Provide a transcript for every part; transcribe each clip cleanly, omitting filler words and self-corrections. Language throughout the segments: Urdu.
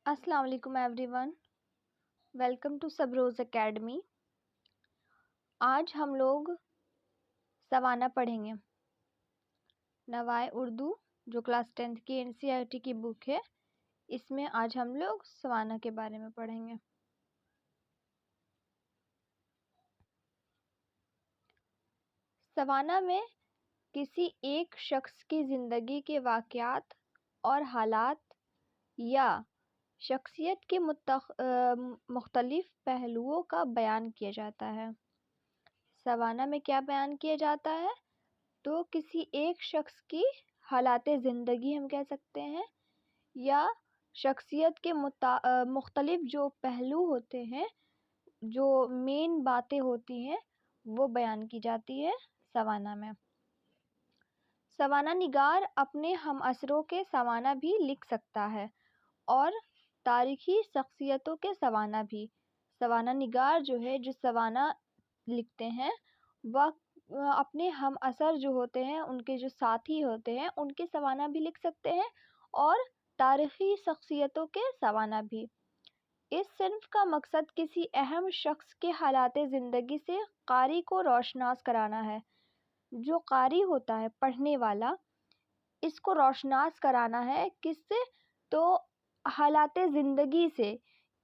السلام علیکم ایوری ون، ویلکم ٹو سبروز اکیڈمی۔ آج ہم لوگ سوانہ پڑھیں گے، نوائے اردو جو کلاس 10 کی NCERT کی بک ہے، اس میں آج ہم لوگ سوانہ کے بارے میں پڑھیں گے۔ سوانہ میں کسی ایک شخص کی زندگی کے واقعات اور حالات یا شخصیت کے مختلف پہلوؤں کا بیان کیا جاتا ہے۔ سوانہ میں کیا بیان کیا جاتا ہے؟ تو کسی ایک شخص کی حالات زندگی ہم کہہ سکتے ہیں، یا شخصیت کے مختلف جو پہلو ہوتے ہیں، جو مین باتیں ہوتی ہیں، وہ بیان کی جاتی ہے سوانہ میں۔ سوانہ نگار اپنے ہم عصروں کے سوانہ بھی لکھ سکتا ہے اور تاریخی شخصیتوں کے سوانہ بھی۔ سوانہ نگار جو ہے، جو سوانہ لکھتے ہیں، وہ اپنے ہم عصر جو ہوتے ہیں، ان کے جو ساتھی ہوتے ہیں، ان کے سوانہ بھی لکھ سکتے ہیں اور تاریخی شخصیتوں کے سوانہ بھی۔ اس صنف کا مقصد کسی اہم شخص کے حالات زندگی سے قاری کو روشناس کرانا ہے۔ جو قاری ہوتا ہے، پڑھنے والا، اس کو روشناس کرانا ہے کس سے؟ تو حالات زندگی سے،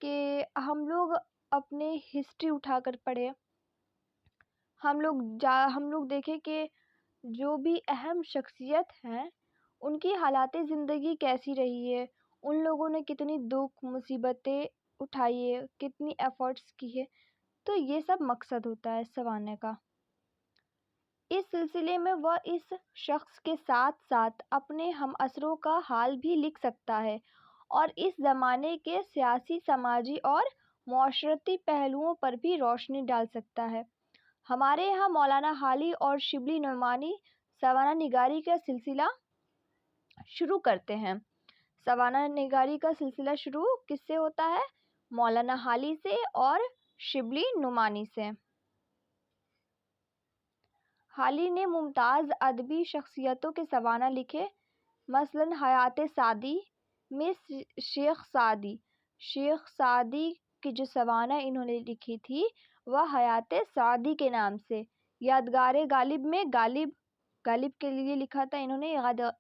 کہ ہم لوگ اپنے ہسٹری اٹھا کر پڑھیں، ہم لوگ دیکھیں کہ جو بھی اہم شخصیت ہیں، ان کی حالات زندگی کیسی رہی ہے، ان لوگوں نے کتنی دکھ مصیبتیں اٹھائی ہے، کتنی ایفرٹس کی ہے۔ تو یہ سب مقصد ہوتا ہے سوانے کا۔ اس سلسلے میں وہ اس شخص کے ساتھ ساتھ اپنے ہم عصروں کا حال بھی لکھ سکتا ہے اور اس زمانے کے سیاسی، سماجی اور معاشرتی پہلوؤں پر بھی روشنی ڈال سکتا ہے۔ ہمارے یہاں مولانا حالی اور شبلی نعمانی سوانہ نگاری کا سلسلہ شروع کرتے ہیں۔ سوانہ نگاری کا سلسلہ شروع کس سے ہوتا ہے؟ مولانا حالی سے اور شبلی نعمانی سے۔ حالی نے ممتاز ادبی شخصیتوں کے سوانہ لکھے، مثلاً حیات سعدی میں شیخ سعدی کی جو سوانہ انہوں نے لکھی تھی، وہ حیات سعدی کے نام سے۔ یادگار غالب میں غالب کے لیے لکھا تھا انہوں نے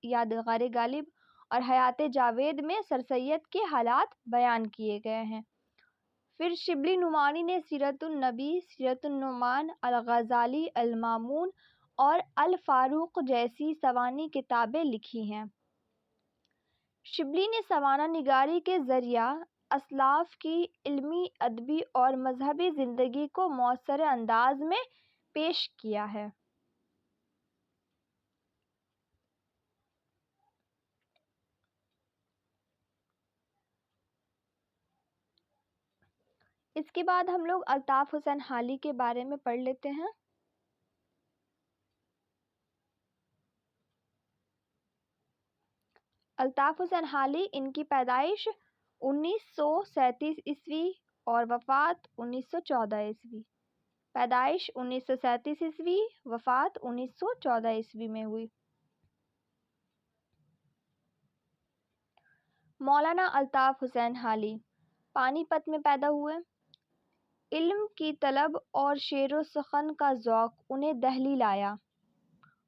یادگار غالب، اور حیات جاوید میں سر سید کے حالات بیان کیے گئے ہیں۔ پھر شبلی نعمانی نے سیرت النبی، سیرت النعمان، الغزالی، المامون اور الفاروق جیسی سوانح کتابیں لکھی ہیں۔ شبلی نے سوانہ نگاری کے ذریعہ اسلاف کی علمی، ادبی اور مذہبی زندگی کو مؤثر انداز میں پیش کیا ہے۔ اس کے بعد ہم لوگ الطاف حسین حالی کے بارے میں پڑھ لیتے ہیں۔ الطاف حسین حالی، ان کی پیدائش 1937 عیسوی اور وفات 1914 عیسوی۔ پیدائش 1937 عیسوی، وفات 1914 عیسوی میں ہوئی۔ مولانا الطاف حسین حالی پانی پت میں پیدا ہوئے۔ علم کی طلب اور شعر و سخن کا ذوق انہیں دہلی لایا۔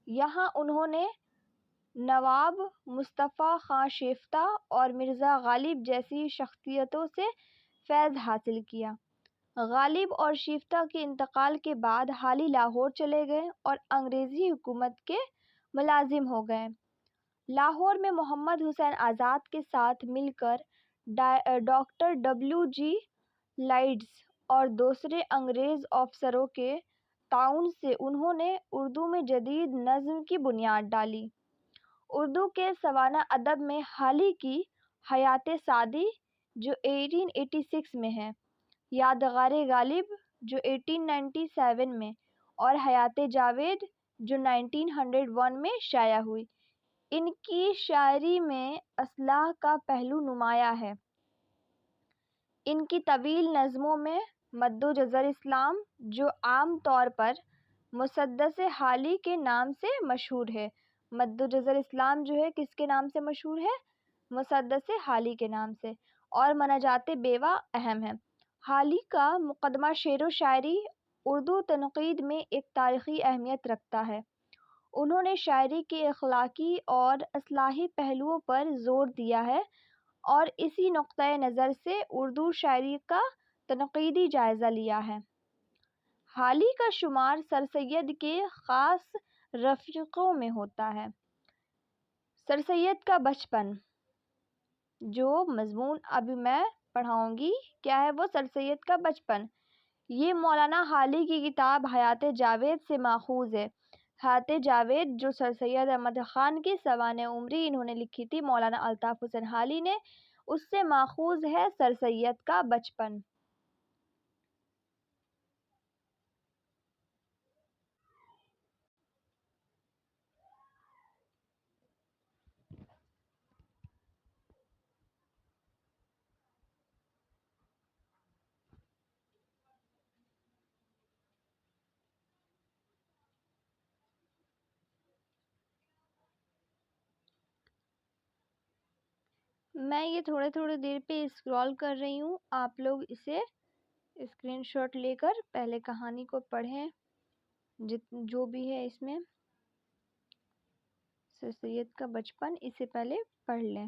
یہاں انہوں نے نواب مصطفیٰ خاں شیفتہ اور مرزا غالب جیسی شخصیتوں سے فیض حاصل کیا۔ غالب اور شیفتہ کے انتقال کے بعد حالی لاہور چلے گئے اور انگریزی حکومت کے ملازم ہو گئے۔ لاہور میں محمد حسین آزاد کے ساتھ مل کر ڈاکٹر WG لائیڈز اور دوسرے انگریز افسروں کے تعاون سے انہوں نے اردو میں جدید نظم کی بنیاد ڈالی۔ اردو کے سوانہ ادب میں حالی کی حیات سعدی جو 1886 میں ہے، یادگار غالب جو 1897 میں، اور حیات جاوید جو 1901 میں شائع ہوئی۔ ان کی شاعری میں اصلاح کا پہلو نمایاں ہے۔ ان کی طویل نظموں میں مد و جزر اسلام، جو عام طور پر مسدس حالی کے نام سے مشہور ہے۔ مد و جزر اسلام جو ہے کس کے نام سے مشہور ہے؟ مسدس حالی کے نام سے، اور مناجات بیوہ اہم ہے۔ حالی کا مقدمہ شعر و شاعری اردو تنقید میں ایک تاریخی اہمیت رکھتا ہے۔ انہوں نے شاعری کے اخلاقی اور اصلاحی پہلوؤں پر زور دیا ہے اور اسی نقطۂ نظر سے اردو شاعری کا تنقیدی جائزہ لیا ہے۔ حالی کا شمار سر سید کے خاص رفیقوں میں ہوتا ہے۔ سر سید کا بچپن، جو مضمون ابھی میں پڑھاؤں گی کیا ہے وہ سر سید کا بچپن، یہ مولانا حالی کی کتاب حیات جاوید سے ماخوذ ہے۔ حیات جاوید جو سر سید احمد خان کی سوانح عمری انہوں نے لکھی تھی مولانا الطاف حسین حالی نے، اس سے ماخوذ ہے سر سید کا بچپن۔ میں یہ تھوڑے دیر پہ اسکرول کر رہی ہوں، آپ لوگ اسے اسکرین شاٹ لے کر پہلے کہانی کو پڑھیں، جو بھی ہے اس میں سر سید کا بچپن، اسے پہلے پڑھ لیں۔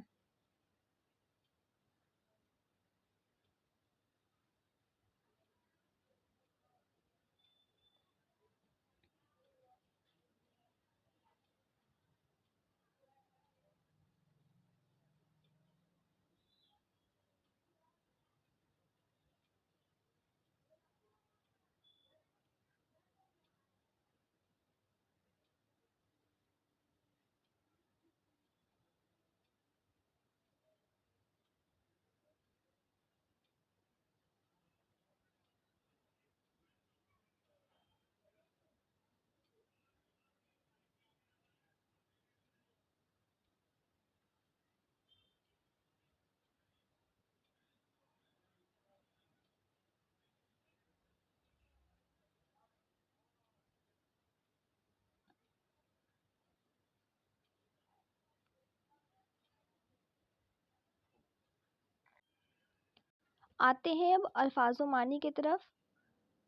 آتے ہیں اب الفاظ و معنی کی طرف۔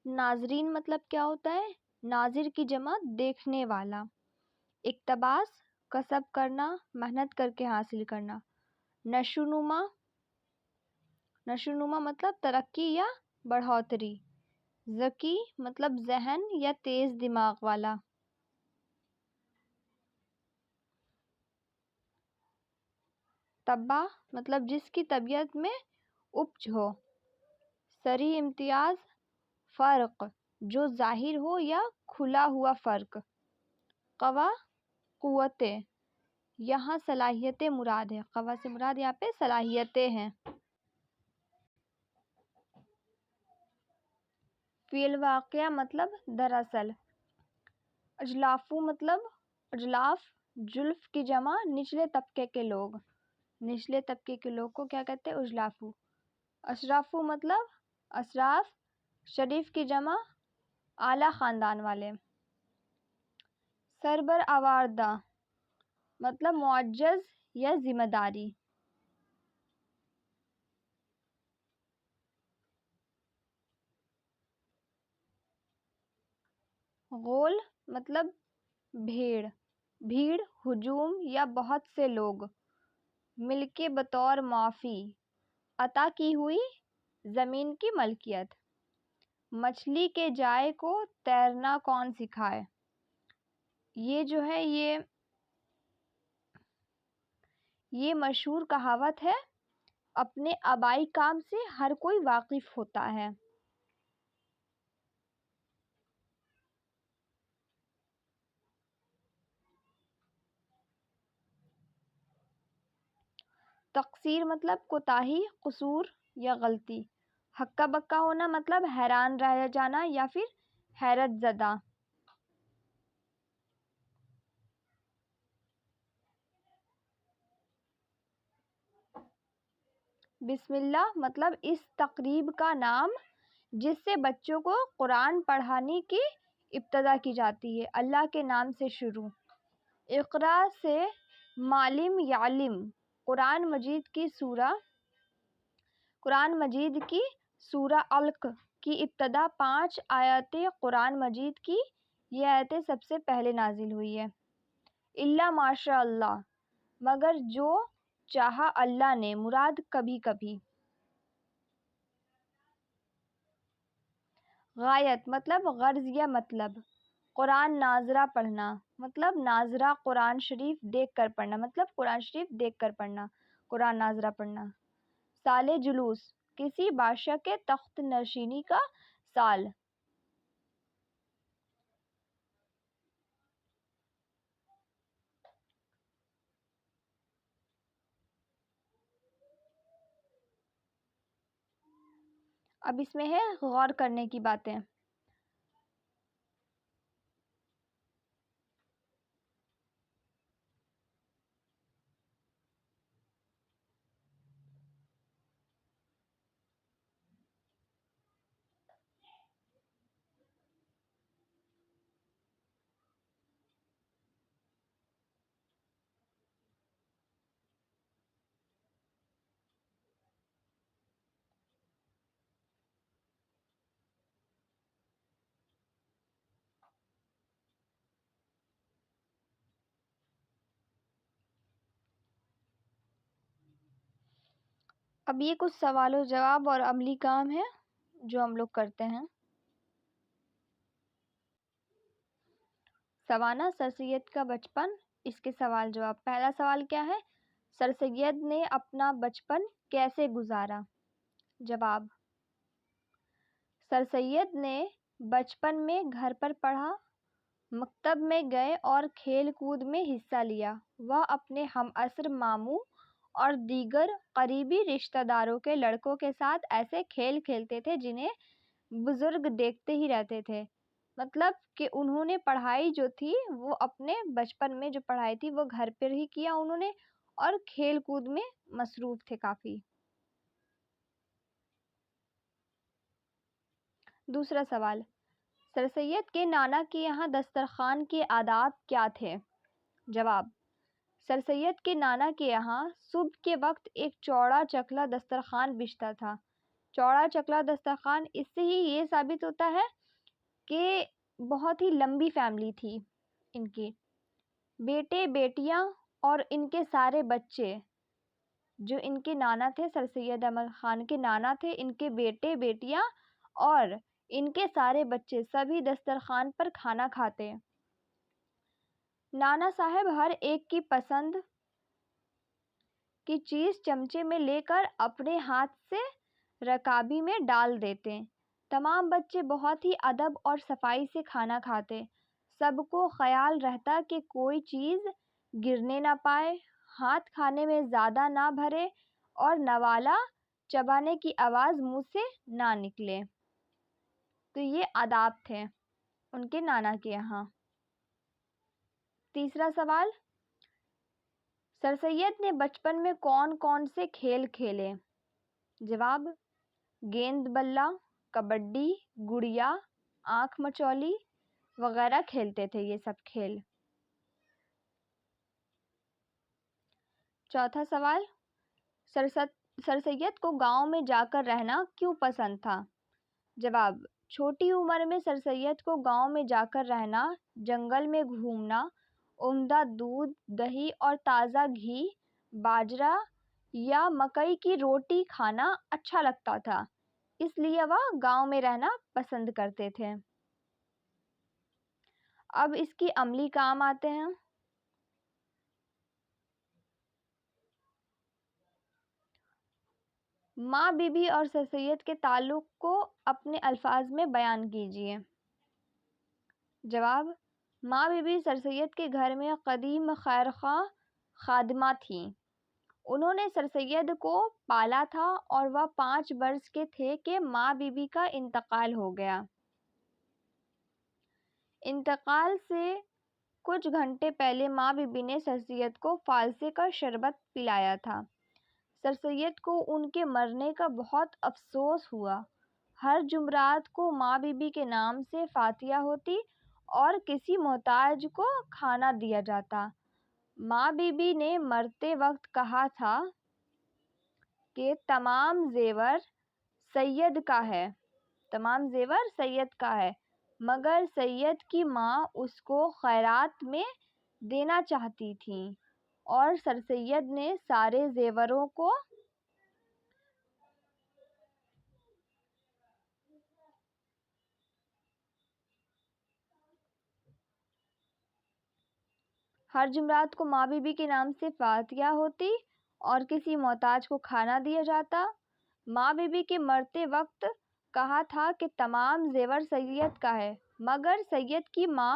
ناظرین مطلب کیا ہوتا ہے؟ ناظر کی جمع دیکھنے والا۔ اقتباس، کسب کرنا، محنت کر کے حاصل کرنا۔ نشوونما، نشوونما مطلب ترقی یا بڑھوتری۔ ذکی مطلب ذہن یا تیز دماغ والا۔ طبع مطلب جس کی طبیعت میں اپج ہو۔ صریح امتیاز، فرق جو ظاہر ہو یا کھلا ہوا فرق۔ قوا، قوتیں، یہاں صلاحیتیں مراد ہے، قوا سے مراد یہاں پہ صلاحیتیں ہیں۔ فی الواقع مطلب دراصل۔ اجلافو مطلب اجلاف، جلف کی جمع نچلے طبقے کے لوگ، نچلے طبقے کے لوگ کو کیا کہتے ہیں؟ اجلافو۔ اشرافو مطلب اشراف، شریف کی جمع اعلیٰ خاندان والے۔ سربرآوردہ مطلب معجز یا ذمہ داری۔ غول مطلب بھیڑ، بھیڑ، ہجوم یا بہت سے لوگ۔ مل کے بطور معافی، عطا کی ہوئی زمین کی ملکیت۔ مچھلی کے جائے کو تیرنا کون سکھائے؟ یہ جو ہے یہ مشہور کہاوت ہے، اپنے آبائی کام سے ہر کوئی واقف ہوتا ہے۔ تقصیر مطلب کوتاہی، قصور یا غلطی۔ ہکا بکا ہونا مطلب حیران رہ جانا یا پھر حیرت زدہ۔ بسم اللہ مطلب اس تقریب کا نام جس سے بچوں کو قرآن پڑھانے کی ابتدا کی جاتی ہے، اللہ کے نام سے شروع۔ اقرا سے معلم یعلم، قرآن مجید کی سورہ علق کی ابتدا 5 آیاتیں قرآن مجید کی یہ آیتیں سب سے پہلے نازل ہوئی ہے۔ الا ماشاء اللہ، مگر جو چاہا اللہ نے، مراد کبھی کبھی۔ غایت مطلب غرض یا مطلب۔ قرآن ناظرہ پڑھنا مطلب ناظرہ قرآن شریف دیکھ کر پڑھنا مطلب قرآن شریف دیکھ کر پڑھنا، قرآن ناظرہ پڑھنا۔ سال جلوس، کسی بادشاہ کے تخت نشینی کا سال۔ اب اس میں ہے غور کرنے کی باتیں۔ اب یہ کچھ سوال و جواب اور عملی کام ہے جو ہم لوگ کرتے ہیں۔ سوانح سر سید کا بچپن، اس کے سوال جواب۔ پہلا سوال کیا ہے؟ سر سید نے اپنا بچپن کیسے گزارا؟ جواب: سر سید نے بچپن میں گھر پر پڑھا، مکتب میں گئے اور کھیل کود میں حصہ لیا۔ وہ اپنے ہم عصر ماموں اور دیگر قریبی رشتہ داروں کے لڑکوں کے ساتھ ایسے کھیل کھیلتے تھے جنہیں بزرگ دیکھتے ہی رہتے تھے۔ مطلب کہ انہوں نے پڑھائی جو تھی وہ اپنے بچپن میں جو پڑھائی تھی وہ گھر پر ہی کیا انہوں نے، اور کھیل کود میں مصروف تھے کافی۔ دوسرا سوال: سر سید کے نانا کے یہاں دسترخوان کے آداب کیا تھے؟ جواب: سر سید کے نانا کے یہاں صبح کے وقت ایک چوڑا چکلا دسترخوان بچھتا تھا۔ چوڑا چکلا دسترخوان، اس سے ہی یہ ثابت ہوتا ہے کہ بہت ہی لمبی فیملی تھی ان کی۔ بیٹے بیٹیاں اور ان کے سارے بچے، جو ان کے نانا تھے، سر سید احمد خان کے نانا تھے، ان کے بیٹے بیٹیاں اور ان کے سارے بچے سبھی دسترخوان پر کھانا کھاتے۔ نانا صاحب ہر ایک کی پسند کی چیز چمچے میں لے کر اپنے ہاتھ سے رکابی میں ڈال دیتے۔ تمام بچے بہت ہی ادب اور صفائی سے کھانا کھاتے۔ سب کو خیال رہتا کہ کوئی چیز گرنے نہ پائے، ہاتھ کھانے میں زیادہ نہ بھرے اور نوالا چبانے کی آواز منہ سے نہ نکلے۔ تو یہ آداب تھے ان کے نانا کے یہاں۔ تیسرا سوال: سر سید نے بچپن میں کون کون سے کھیل کھیلے؟ جواب: گیند بلا، کبڈی، گڑیا، آنکھ مچولی وغیرہ کھیلتے تھے یہ سب کھیل۔ چوتھا سوال: سر سید کو گاؤں میں جا کر رہنا کیوں پسند تھا؟ جواب: چھوٹی عمر میں سر سید کو گاؤں میں جا کر رہنا، جنگل میں گھومنا، عمدہ دودھ، دہی اور تازہ گھی، باجرہ یا مکئی کی روٹی کھانا اچھا لگتا تھا، اس لیے وہ گاؤں میں رہنا پسند کرتے تھے۔ اب اس کی عملی کام آتے ہیں۔ ماں بی بی اور سر سید کے تعلق کو اپنے الفاظ میں بیان کیجیے۔ جواب: ماں بی بی سر سید کے گھر میں قدیم خیر خواہ خادمہ تھیں۔ انہوں نے سر سید کو پالا تھا اور وہ 5 برس کے تھے کہ ماں بی بی کا انتقال ہو گیا۔ انتقال سے کچھ گھنٹے پہلے ماں بی بی نے سر سید کو فالسے کا شربت پلایا تھا۔ سر سید کو ان کے مرنے کا بہت افسوس ہوا۔ ہر جمعرات کو ماں بی بی کے نام سے فاتحہ ہوتی اور کسی محتاج کو کھانا دیا جاتا۔ ماں بی بی نے مرتے وقت کہا تھا کہ تمام زیور سید کا ہے، تمام زیور سید کا ہے، مگر سید کی ماں اس کو خیرات میں دینا چاہتی تھیں اور سر سید نے سارے زیوروں کو ہر جمعرات کو ماں بی بی کے نام سے فاتحہ ہوتی اور کسی محتاج کو کھانا دیا جاتا۔ ماں بی بی کے مرتے وقت کہا تھا کہ تمام زیور سید کا ہے، مگر سید کی ماں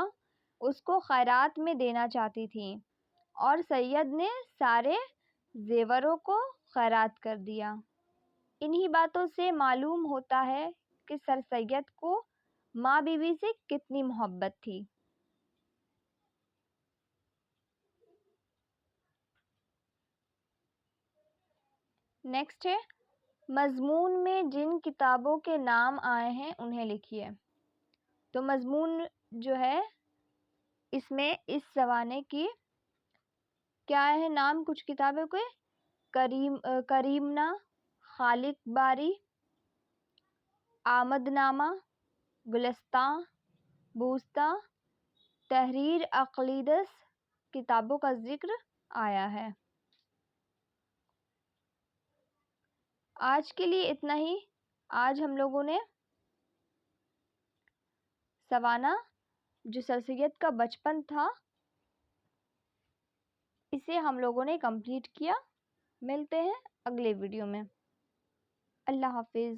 اس کو خیرات میں دینا چاہتی تھیں اور سید نے سارے زیوروں کو خیرات کر دیا۔ انہی باتوں سے معلوم ہوتا ہے کہ سر سید کو ماں بی بی سے کتنی محبت تھی۔ نیکسٹ ہے مضمون میں جن کتابوں کے نام آئے ہیں انہیں لکھیے۔ تو مضمون جو ہے اس میں اس زمانے کی کیا ہے نام کچھ کتابوں کے، کریمنا، خالق باری، آمد نامہ، گلستاں، بوستاں، تحریر عقیدت کتابوں کا ذکر آیا ہے۔ آج کے لیے اتنا ہی۔ آج ہم لوگوں نے سوانح جو سر سید کا بچپن تھا اسے ہم لوگوں نے کمپلیٹ کیا۔ ملتے ہیں اگلے ویڈیو میں۔ اللہ حافظ۔